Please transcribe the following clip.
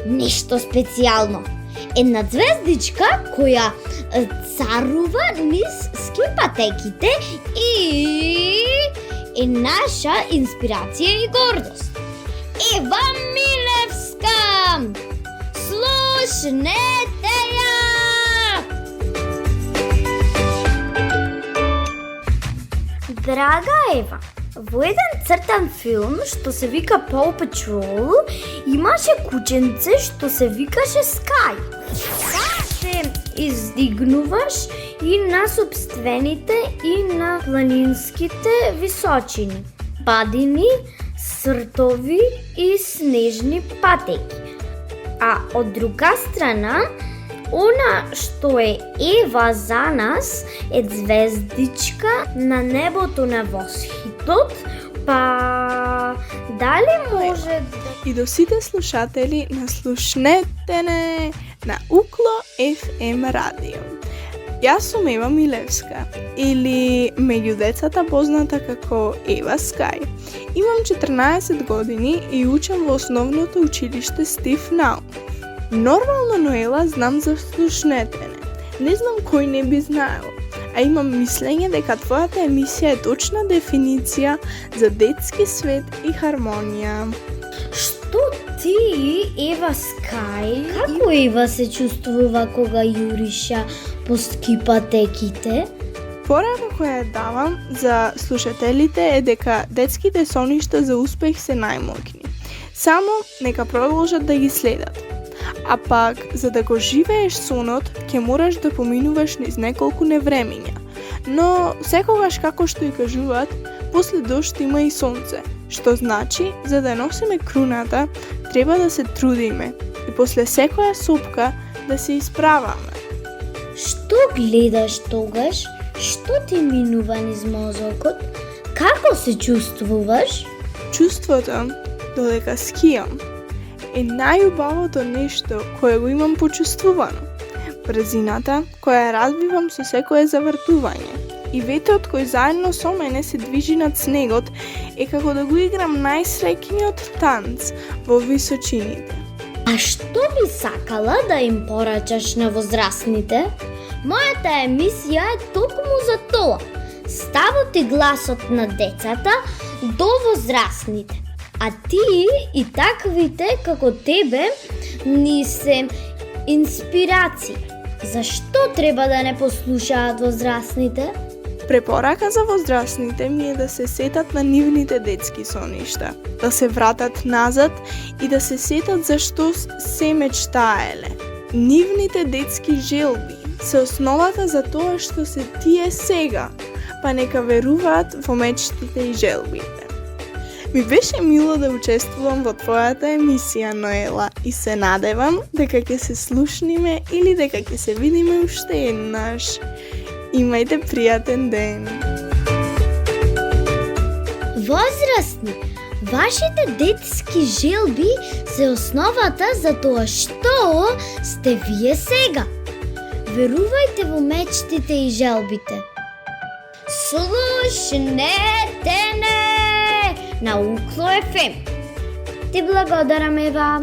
нешто специјално. Една звездичка која царува низ скипатеките и е наша инспирација и гордост. Ева Милевска! Слушнете ја! Драга Ева, во еден цртан филм што се вика Paw Patrol имаше кученце што се викаше Скай. Се издигнуваш и на собствените и на планинските височини, падини, сртови и снежни патеки. А од друга страна, она што е Ева за нас е звездичка на небото на восхитот, па дали може да... И до сите слушатели на Слушнете на Укло FM радио. Јас сум Ева Милевска, или меѓу децата позната како Ева Скај. Имам 14 години и учам во основното училиште Стив Наум. Нормално Ноела знам за Слушнетене. Не знам кој не би знаел, а имам мислење дека твојата емисија е точна дефиниција за детски свет и хармонија. Што ти, Ева Скај, како Ева се чувствува кога јуриша по скипатеките? Порака која давам за слушателите е дека детските соништа за успех се најмоќни. Само нека продолжат да ги следат. А пак, за да го живееш сонот, ќе мораш да поминуваш низ неколку невремиња. Но секогаш, како што и кажуваат, после дожд има и сонце, што значи, за да носиме круната, треба да се трудиме и после секоја сопка да се исправаме. Што гледаш тогаш? Што ти минува низ мозокот? Како се чувствуваш? Чувството додека скијам е најубавото нешто кое го имам почувствувано. Брзината која разбивам со секое завртување и ветрот кој заедно со мене се движи над снегот е како да го играм најсреќниот танц во височините. А што би сакала да им порачаш на возрастните? Мојата емисија е токму за тоа. Ставот и гласот на децата до возрастните. А ти и таквите како тебе ни се инспирација. Зашто треба да не послушаат возрастните? Препорака за возрастните ми е да се сетат на нивните детски соништа, да се вратат назад и да се сетат за што се мечтаеле. Нивните детски желби се основата за тоа што се тие сега, па нека веруваат во мечтите и желбите. Ми беше мило да учествувам во твојата емисија, Ноела, и се надевам дека ќе се слушниме или дека ќе се видиме уште еднаш. Имајте пријатен ден. Возрастни, вашите детски желби се основата за тоа што сте вие сега. Верувајте во мечтите и желбите. Слушнете не на Укло FM. Ти благодарам, Ева.